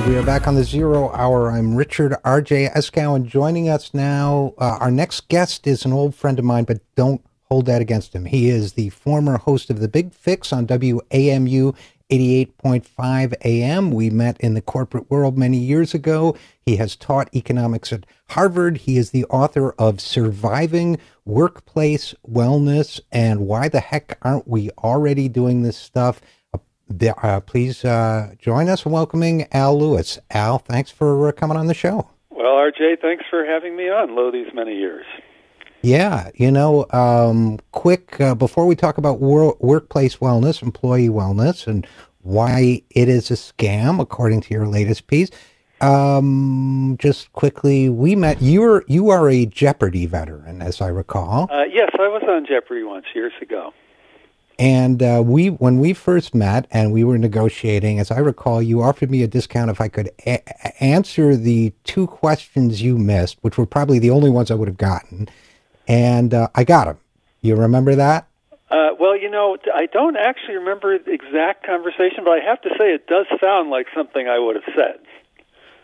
We are back on the Zero Hour. I'm Richard R.J. Eskow, and joining us now, our next guest is an old friend of mine, but don't hold that against him. He is the former host of The Big Fix on WAMU 88.5 AM. We met in the corporate world many years ago. He has taught economics at Harvard. He is the author of Surviving Workplace Wellness and Why the Heck Aren't We Already Doing This Stuff? Please join us in welcoming Al Lewis. Al, thanks for coming on the show. Well, RJ, thanks for having me on, lo these many years. Yeah, quick, before we talk about workplace wellness, employee wellness, and why it is a scam, according to your latest piece, just quickly, we met, you are a Jeopardy veteran, as I recall. Yes, I was on Jeopardy once, years ago. And when we first met and we were negotiating, as I recall, you offered me a discount if I could answer the two questions you missed, which were probably the only ones I would have gotten. And I got them. You remember that? Well, I don't actually remember the exact conversation, but I have to say it does sound like something I would have said.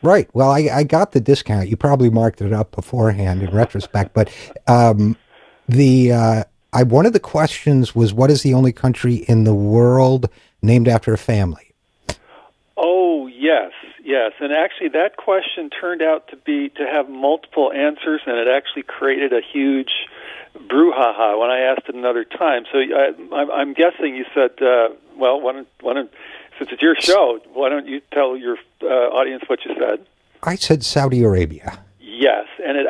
Right. Well, I got the discount. You probably marked it up beforehand in retrospect. But one of the questions was, what is the only country in the world named after a family? Oh, yes. And actually that question turned out to have multiple answers, and it actually created a huge brouhaha when I asked it another time. So I'm guessing you said, since it's your show, why don't you tell your audience what you said? I said Saudi Arabia. Yes, and it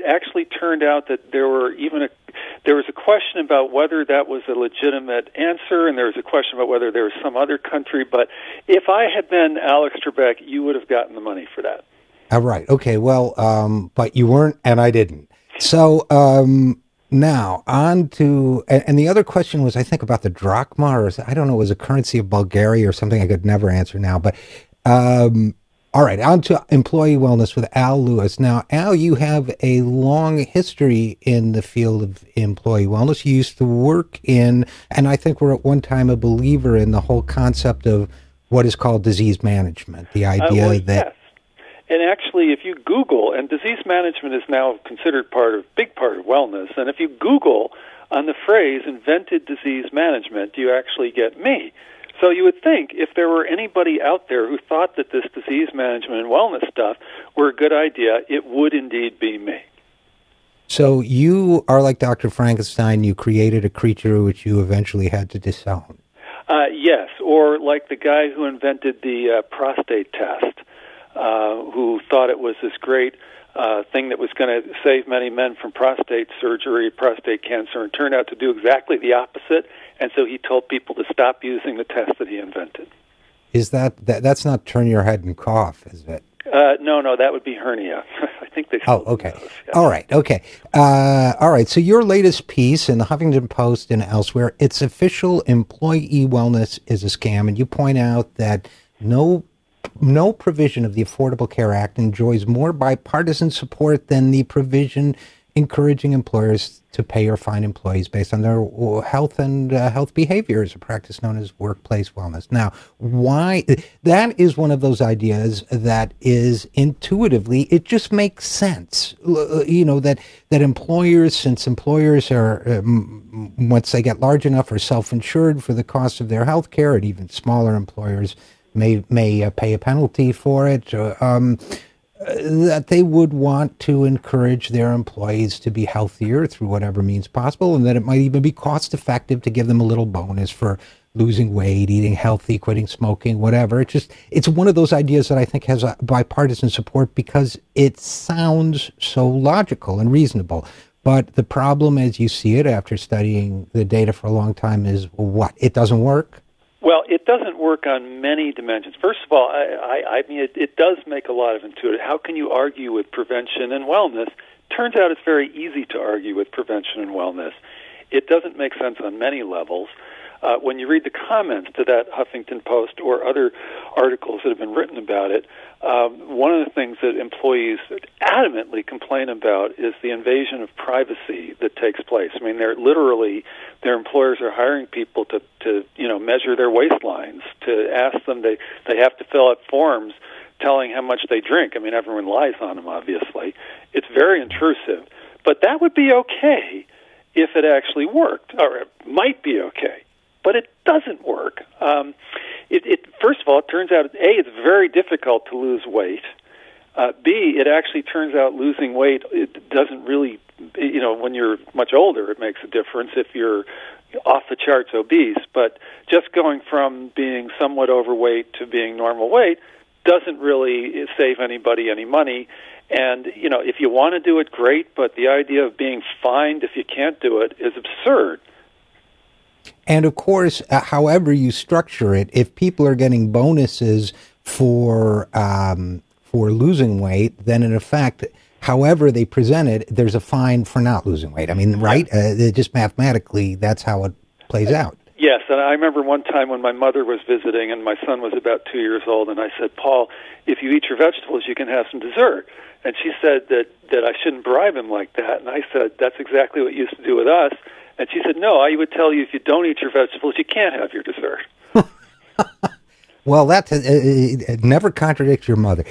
actually turned out that there was a question about whether that was a legitimate answer, and there was a question about whether there was some other country. But if I had been Alex Trebek, you would have gotten the money for that. All right. Okay. Well, but you weren't, and I didn't. So now on to, and the other question was, I think, about the drachma, or I don't know, it was a currency of Bulgaria or something I could never answer now. But all right, on to employee wellness with Al Lewis. Now, Al, you have a long history in the field of employee wellness. You used to work in, and I think we're at one time a believer in the whole concept of what is called disease management, the idea that... Yes. And actually, if you Google, and disease management is now considered big part of wellness, and if you Google on the phrase invented disease management, you actually get me. So you would think if there were anybody out there who thought that this disease management and wellness stuff were a good idea, it would indeed be me. So you are like Dr. Frankenstein. You created a creature which you eventually had to disown. Yes, or like the guy who invented the prostate test, who thought it was this great thing that was going to save many men from prostate surgery, prostate cancer, and turned out to do exactly the opposite. And so he told people to stop using the test that he invented. Is that's not turn your head and cough, is it? No, that would be hernia. I think they still okay. do those, yeah. All right, okay. All right, so your latest piece in the Huffington Post and elsewhere, it's official employee wellness is a scam, and you point out that no provision of the Affordable Care Act enjoys more bipartisan support than the provision encouraging employers to pay or fine employees based on their health and health behaviors, a practice known as workplace wellness. Now, why? That is one of those ideas that is intuitively, it just makes sense. That employers, since employers are, once they get large enough, are self-insured for the cost of their health care, and even smaller employers may pay a penalty for it, that they would want to encourage their employees to be healthier through whatever means possible, and that it might even be cost effective to give them a little bonus for losing weight, eating healthy, quitting smoking, whatever. It's one of those ideas that I think has a bipartisan support because it sounds so logical and reasonable. But the problem, as you see it after studying the data for a long time, is what? It doesn't work? Well, it doesn't work on many dimensions. First of all, I mean, it does make a lot of intuitive. How can you argue with prevention and wellness? Turns out it's very easy to argue with prevention and wellness. It doesn't make sense on many levels. When you read the comments to that Huffington Post or other articles that have been written about it, one of the things that employees adamantly complain about is the invasion of privacy that takes place. I mean, their employers are hiring people to measure their waistlines, to ask them, they have to fill out forms telling how much they drink. I mean, everyone lies on them, obviously. It's very intrusive. But that would be okay if it actually worked, or it might be okay. But it doesn't work. First of all, it turns out, A, it's very difficult to lose weight. B, it actually turns out losing weight, it doesn't really, when you're much older, it makes a difference if you're off the charts obese. But just going from being somewhat overweight to being normal weight doesn't really save anybody any money. And, if you want to do it, great, but the idea of being fined if you can't do it is absurd. And of course, however you structure it, if people are getting bonuses for losing weight, then in effect, however they present it, there's a fine for not losing weight. I mean, right? Just mathematically, that's how it plays out. Yes, and I remember one time when my mother was visiting and my son was about 2 years old, and I said, Paul, if you eat your vegetables, you can have some dessert. And she said that I shouldn't bribe him like that. And I said, that's exactly what you used to do with us. And she said, no, I would tell you if you don't eat your vegetables, you can't have your dessert. Well, that never contradicts your mother.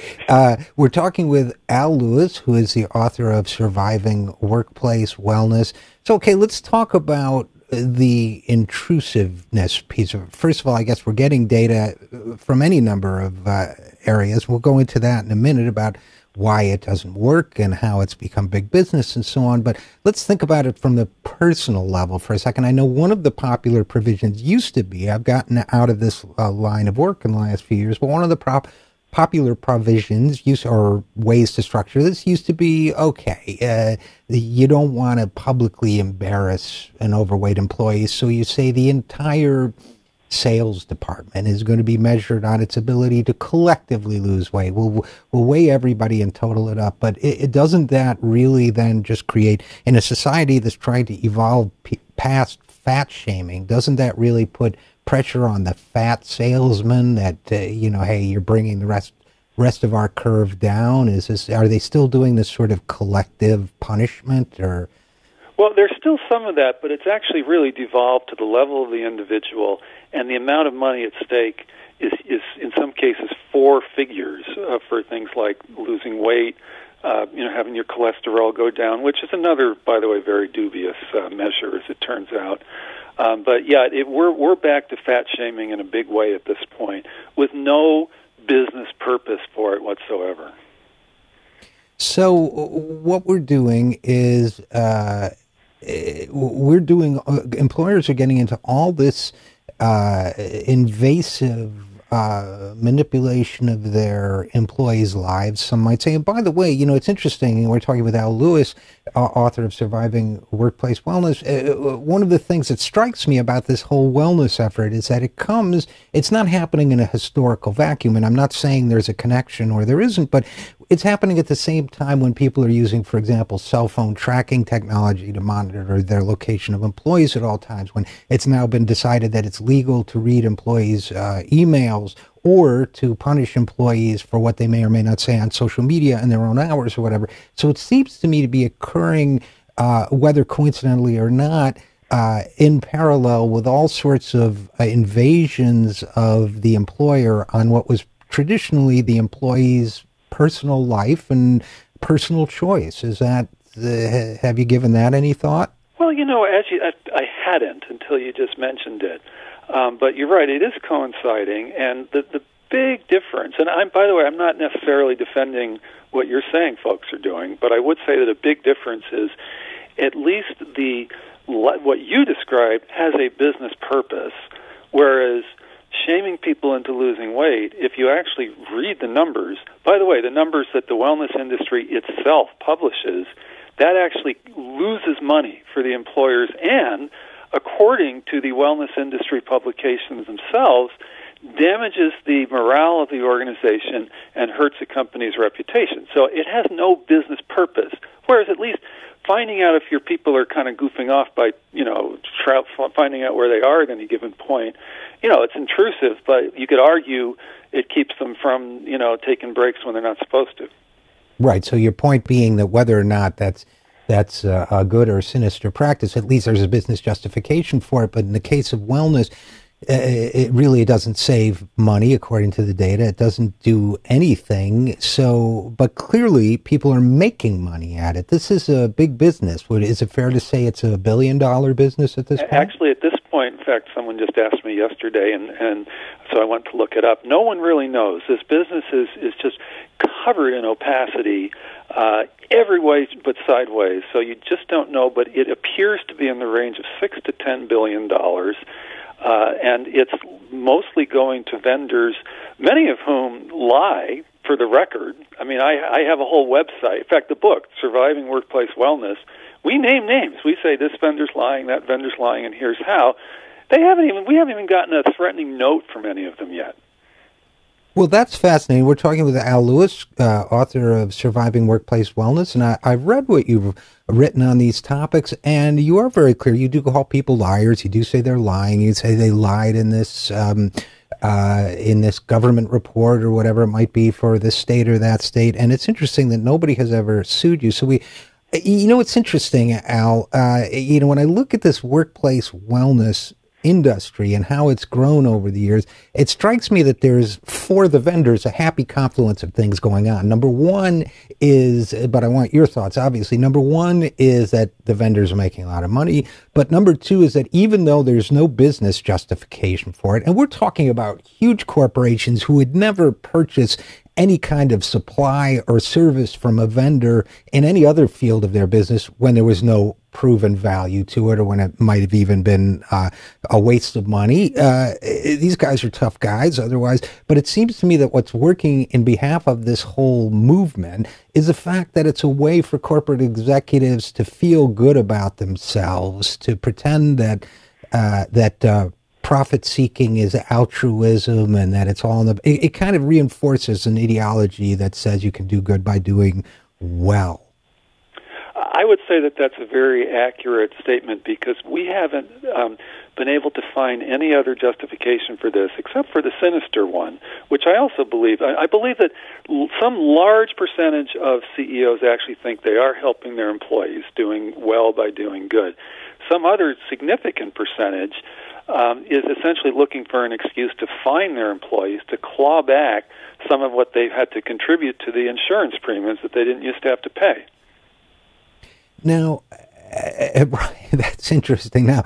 We're talking with Al Lewis, who is the author of Surviving Workplace Wellness. So, okay, let's talk about the intrusiveness piece of it. First of all, I guess we're getting data from any number of areas. We'll go into that in a minute about why it doesn't work and how it's become big business and so on. But let's think about it from the personal level for a second. I know one of the popular provisions used to be, I've gotten out of this line of work in the last few years, but one of the popular provisions or ways to structure this used to be, okay, you don't want to publicly embarrass an overweight employee, so you say the entire sales department is going to be measured on its ability to collectively lose weight. We'll weigh everybody and total it up, but it doesn't that really then just create, in a society that's trying to evolve past fat shaming, doesn't that really put pressure on the fat salesman that, hey, you're bringing the rest of our curve down? Are they still doing this sort of collective punishment, or? Well, there's still some of that, but it's actually really devolved to the level of the individual, and the amount of money at stake is in some cases 4 figures for things like losing weight, having your cholesterol go down, which is another, by the way, very dubious measure, as it turns out. But yeah, we're back to fat shaming in a big way at this point, with no business purpose for it whatsoever. So what we're doing is employers are getting into all this invasive manipulation of their employees' lives, some might say. And by the way, it's interesting, we're talking with Al Lewis, author of Surviving Workplace Wellness. One of the things that strikes me about this whole wellness effort is that it's not happening in a historical vacuum, and I'm not saying there's a connection or there isn't, but it's happening at the same time when people are using, for example, cell phone tracking technology to monitor their location of employees at all times, when it's now been decided that it's legal to read employees' emails or to punish employees for what they may or may not say on social media in their own hours or whatever. So it seems to me to be occurring, whether coincidentally or not, in parallel with all sorts of invasions of the employer on what was traditionally the employee's personal life and personal choice. Is that, have you given that any thought? Well, I hadn't until you just mentioned it. But you're right, it is coinciding, and the big difference, and by the way, I'm not necessarily defending what you're saying folks are doing, but I would say that a big difference is at least what you described has a business purpose, whereas shaming people into losing weight, if you actually read the numbers, by the way, the numbers that the wellness industry itself publishes, that actually loses money for the employers, and according to the wellness industry publications themselves, damages the morale of the organization and hurts a company's reputation. So it has no business purpose, whereas at least finding out if your people are kind of goofing off by, finding out where they are at any given point, it's intrusive, but you could argue it keeps them from, taking breaks when they're not supposed to. Right. So your point being that whether or not that's a good or sinister practice, at least there's a business justification for it. But in the case of wellness, it really doesn't save money, according to the data. It doesn't do anything. So, but clearly people are making money at it. This is a big business. Is it fair to say it's $1 billion business at this point? Actually, at this point, in fact, someone just asked me yesterday, and so I went to look it up. No one really knows. This business is just covered in opacity every way but sideways. So you just don't know, but it appears to be in the range of $6 to $10 billion. And it's mostly going to vendors, many of whom lie, for the record. I mean, I have a whole website. In fact, the book, Surviving Workplace Wellness, we name names. We say this vendor's lying, that vendor's lying, and here's how. We haven't even gotten a threatening note from any of them yet. Well, that's fascinating. We're talking with Al Lewis, author of Surviving Workplace Wellness, and I've read what you've written on these topics, and you are very clear. You do call people liars. You do say they're lying. You say they lied in this government report or whatever it might be for this state or that state. And it's interesting that nobody has ever sued you. So it's interesting, Al. When I look at this workplace wellness industry and how it's grown over the years, it strikes me that there's, for the vendors, a happy confluence of things going on. Number one is, but I want your thoughts, obviously, number one is that the vendors are making a lot of money, but number two is that even though there's no business justification for it, and we're talking about huge corporations who would never purchase any kind of supply or service from a vendor in any other field of their business when there was no proven value to it, or when it might have even been a waste of money. These guys are tough guys otherwise, but it seems to me that what's working in behalf of this whole movement is the fact that it's a way for corporate executives to feel good about themselves, to pretend that profit seeking is altruism, and that it's all it kind of reinforces an ideology that says you can do good by doing well. I would say that that's a very accurate statement, because we haven't been able to find any other justification for this except for the sinister one, which I also believe. I believe that some large percentage of CEOs actually think they are helping their employees doing well by doing good. Some other significant percentage is essentially looking for an excuse to fine their employees, to claw back some of what they've had to contribute to the insurance premiums that they didn't used to have to pay. Now, that's interesting. I'm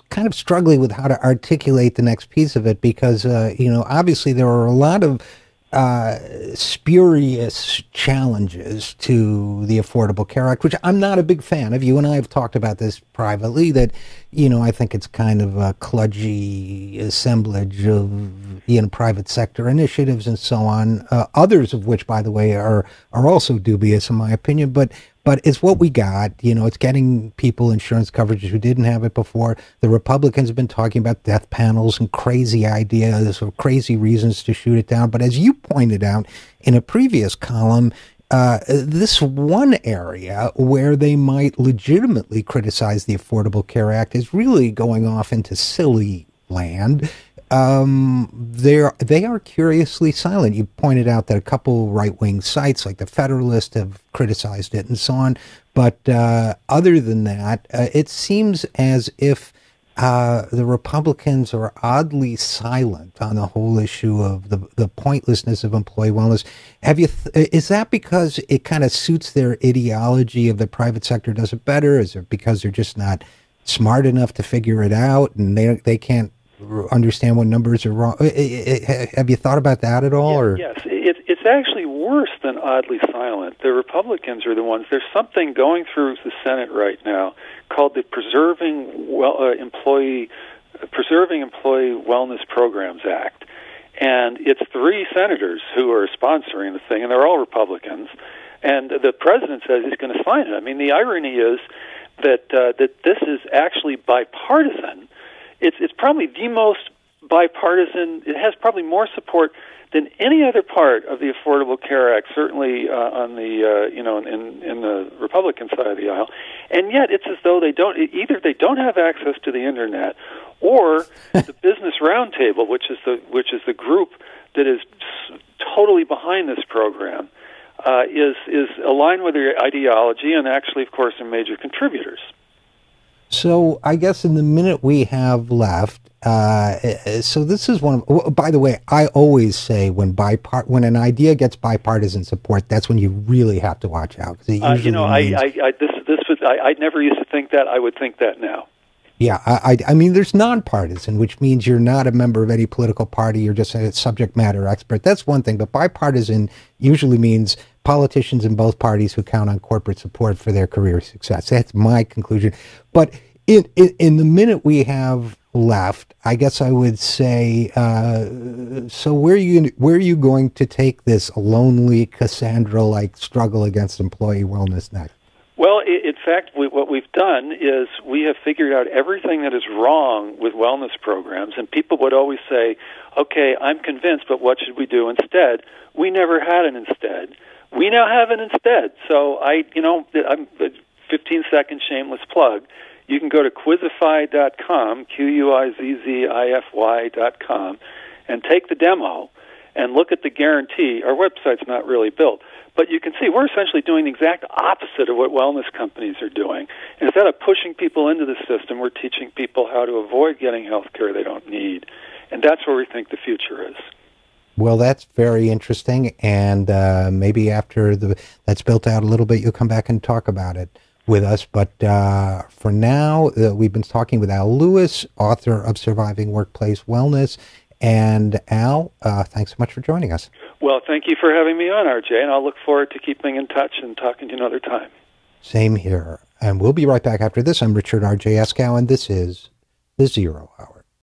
kind of struggling with how to articulate the next piece of it, because obviously there are a lot of spurious challenges to the Affordable Care Act, which I'm not a big fan of. You and I have talked about this privately, that, I think it's kind of a kludgy assemblage of, private sector initiatives and so on, others of which, by the way, are also dubious in my opinion, but it's what we got. It's getting people insurance coverage who didn't have it before. The Republicans have been talking about death panels and crazy ideas or crazy reasons to shoot it down. But as you pointed out in a previous column, this one area where they might legitimately criticize the Affordable Care Act is really going off into silly land. They are curiously silent. You pointed out that a couple right-wing sites like the Federalist have criticized it and so on. But other than that, it seems as if the Republicans are oddly silent on the whole issue of the pointlessness of employee wellness. Is that because it kind of suits their ideology of the private sector does it better? Is it because they're just not smart enough to figure it out and they can't understand what numbers are wrong? Have you thought about that at all? Or? Yes, it's actually worse than oddly silent. The Republicans are the ones. There's something going through the Senate right now called the Preserving Employee Wellness Programs Act, and it's 3 senators who are sponsoring the thing, and they're all Republicans. And the president says he's going to sign it. I mean, the irony is that this is actually bipartisan. It's probably the most bipartisan. It has probably more support than any other part of the Affordable Care Act, certainly on the in the Republican side of the aisle. And yet, it's as though they don't don't have access to the internet, or the Business Roundtable, which is the group that is totally behind this program, is aligned with their ideology, and actually, of course, are major contributors. So I guess in the minute we have left, so this is one of, by the way, I always say when an idea gets bipartisan support, that's when you really have to watch out. Because it usually I never used to think that. I would think that now. Yeah, I mean, there's nonpartisan, which means you're not a member of any political party. You're just a subject matter expert. That's one thing. But bipartisan usually means politicians in both parties who count on corporate support for their career success. That's my conclusion. But in the minute we have left, I guess I would say, so where are you going to take this lonely Cassandra-like struggle against employee wellness next? Well, in fact, what we've done is we have figured out everything that is wrong with wellness programs, and people would always say, okay, I'm convinced, but what should we do instead? We never had an instead. We now have an instead. So I'm a 15-second shameless plug. You can go to Quizify.com, Quizify.com, and take the demo and look at the guarantee. Our website's not really built. But you can see we're essentially doing the exact opposite of what wellness companies are doing. Instead of pushing people into the system, we're teaching people how to avoid getting health care they don't need. And that's where we think the future is. Well, that's very interesting. And maybe after that's built out a little bit, you'll come back and talk about it with us. But for now, we've been talking with Al Lewis, author of Surviving Workplace Wellness. And Al, thanks so much for joining us. Well, thank you for having me on, RJ, and I'll look forward to keeping in touch and talking to you another time. Same here. And we'll be right back after this. I'm Richard R.J. Eskow, and this is The Zero Hour.